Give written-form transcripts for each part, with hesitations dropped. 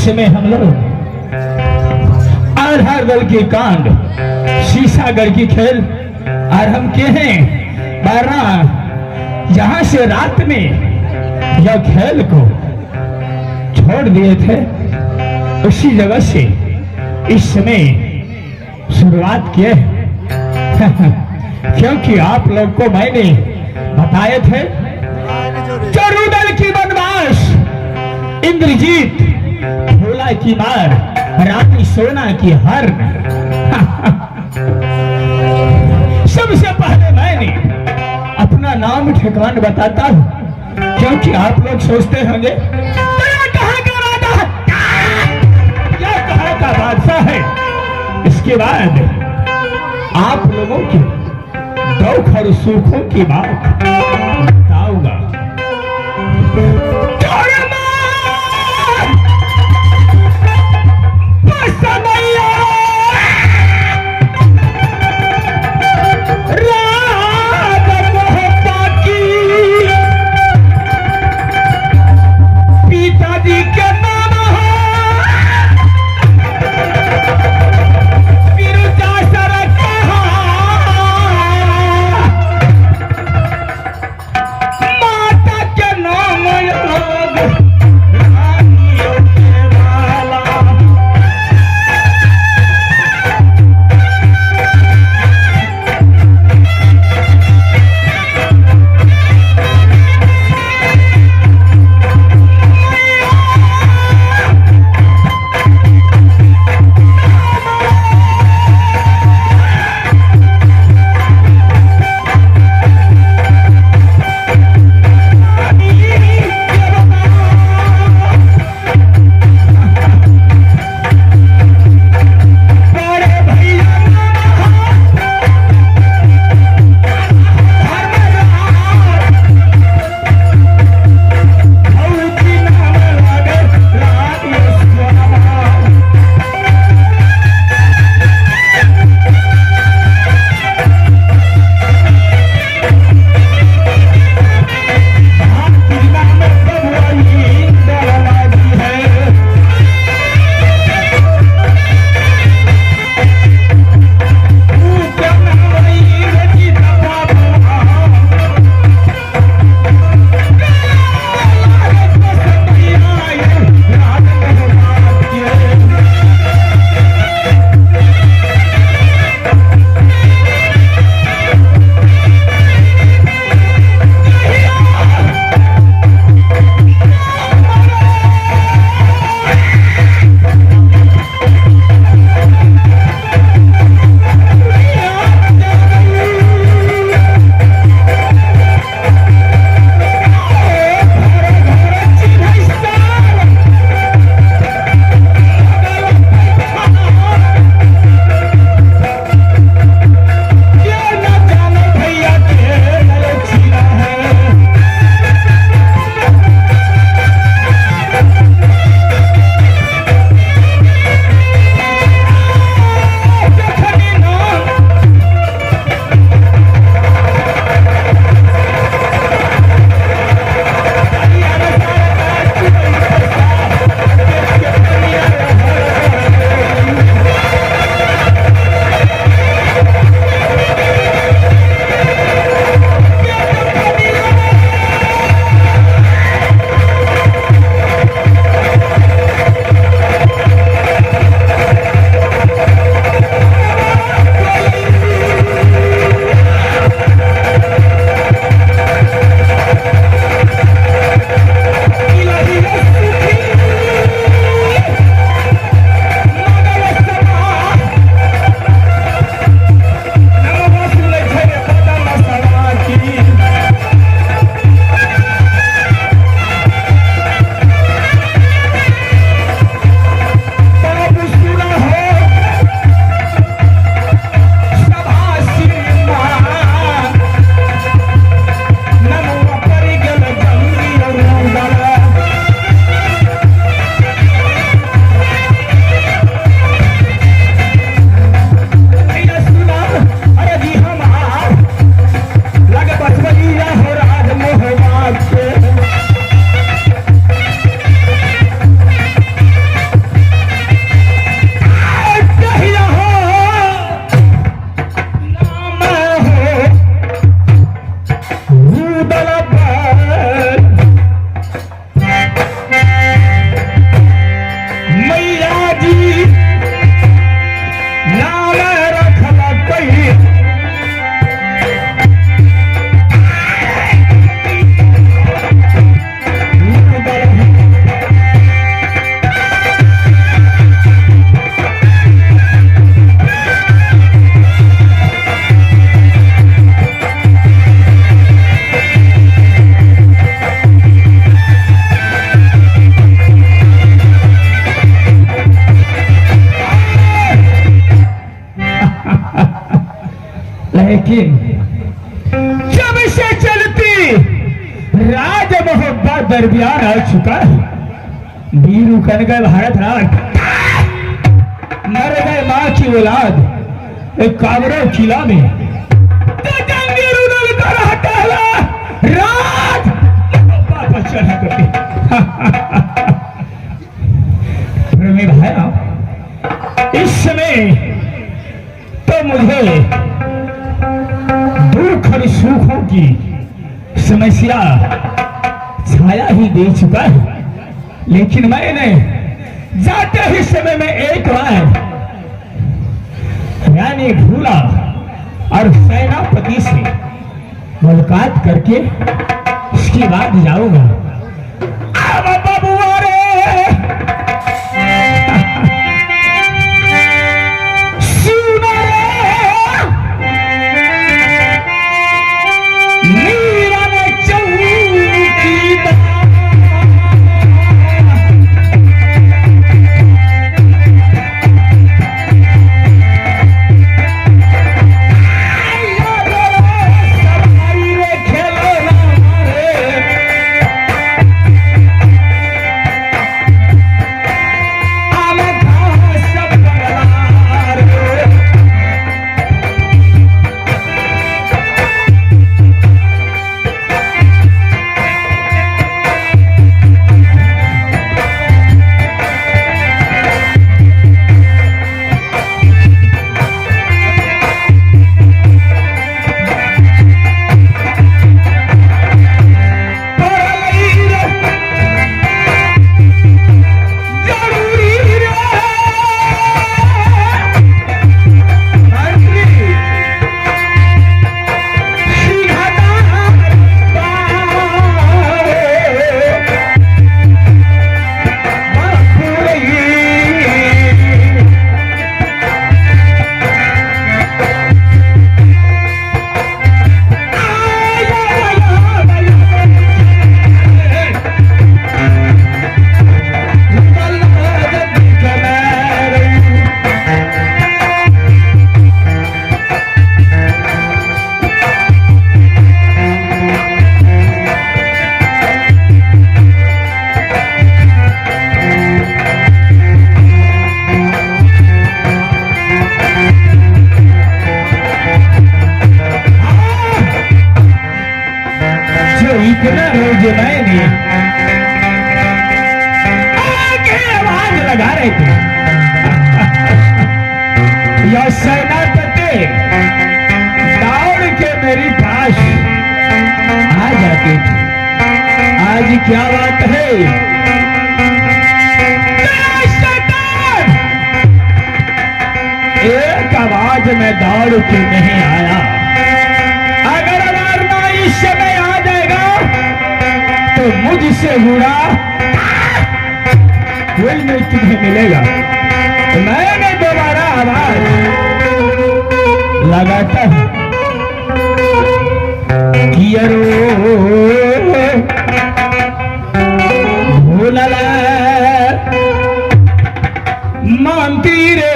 समय हम लोग आधार दल की कांड शीशागढ़ की खेल आरंभ किए हैं। 12 जहां से रात में यह खेल को छोड़ दिए थे उसी जगह से इस समय शुरुआत किए क्योंकि आप लोग को मैंने बताए थे चरुदल की बदमाश इंद्रजीत, भोला की मार, रानी सोना की हर। सबसे पहले मैंने अपना नाम ठिकान बताता हूं क्योंकि आप लोग सोचते होंगे यह कहां का राजा है, यह कहां का बादशाह है। इसके बाद आप लोगों के दुख और सुखों की बात बताऊंगा। लेकिन जब से चलती राज मोहब्बत दरमियान आ चुका है, वीरू कन गए भारत राज, मर गए माँ की औलाद एक काबरो किला में, राज वापस चढ़ा करके प्रेमी भाई, इस समय तो मुझे दुख और सुखों की समस्या छाया ही दे चुका है, लेकिन मैंने जाते ही समय में एक बार यानी भूला और सेनापति से मुलाकात करके उसके बाद जाऊंगा। अब बबुआ रे इतना रोज मैंने आवाज लगा रहे थे या सेनापति दौड़ के मेरे पास आ जाते थे। आज क्या बात है, एक आवाज में दौड़ के नहीं आया। अगर मारना इस समय आ जाएगा तो मुझसे बुरा कोई नहीं तुम्हें मिलेगा। तो मैंने दोबारा आवाज लगाता हूं कि भोला मानती रे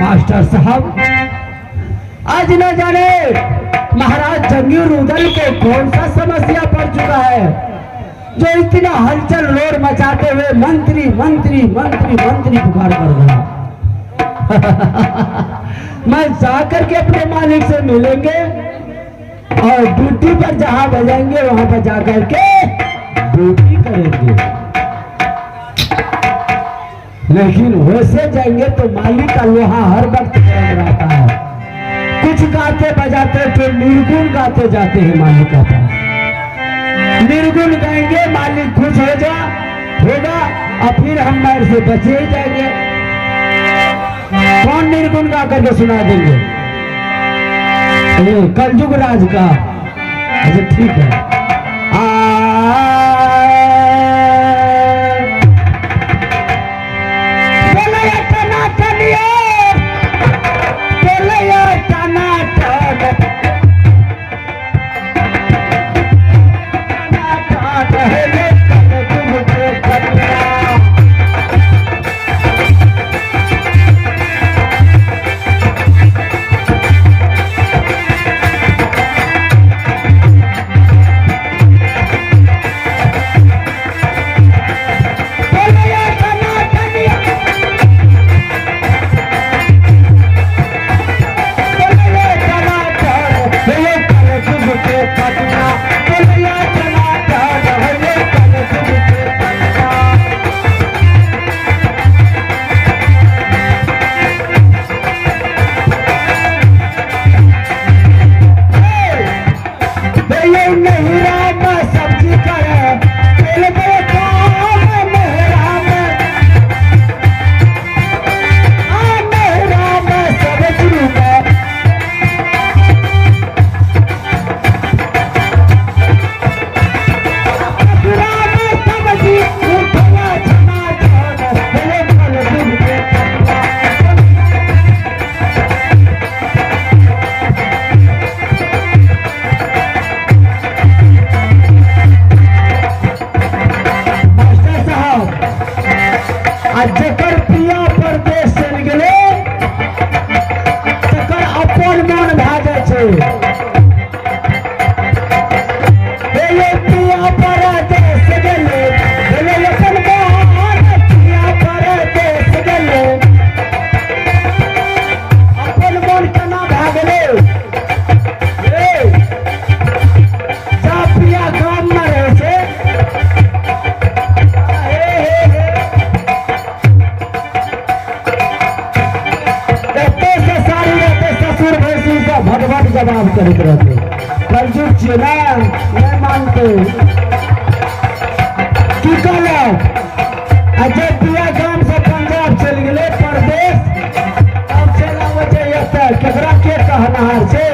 मास्टर साहब, आज न जाने महाराज जंगीरुद्दौला को कौन सा समस्या पड़ चुका है जो इतना हलचल लोर मचाते हुए मंत्री मंत्री मंत्री मंत्री पुकार कर रहा। मैं जाकर के अपने मालिक से मिलेंगे और ड्यूटी पर जहां भेजेंगे वहां पर जाकर के ड्यूटी करेंगे, लेकिन वैसे जाएंगे तो मालिक का लोहा हर वक्त गर्म रहता है। कुछ गाते बजाते तो निर्गुण गाते जाते हैं मालिक का पास। निर्गुण गाएंगे मालिक खुश होगा और फिर हम मार से बचे ही जाएंगे। कौन निर्गुण गा करके सुना देंगे? कलयुग राज का। अच्छा ठीक है। जेकर पिया परदेश चल गेले तकर अपन मन भए जाइ छै। पिया परदेश गेले अपन मन, पिया परदेश गेले अपन मन केना भए गेले? जा पिया गाम में रहे छै भटभट जवाब करते रहते। कलयुग छियै ना, नहीं मानते की कहलक। जब पिया गाम से पंजाब चल गए परदेश, अब चल आबै छै एतऽ केकरा के कहनाहार छै।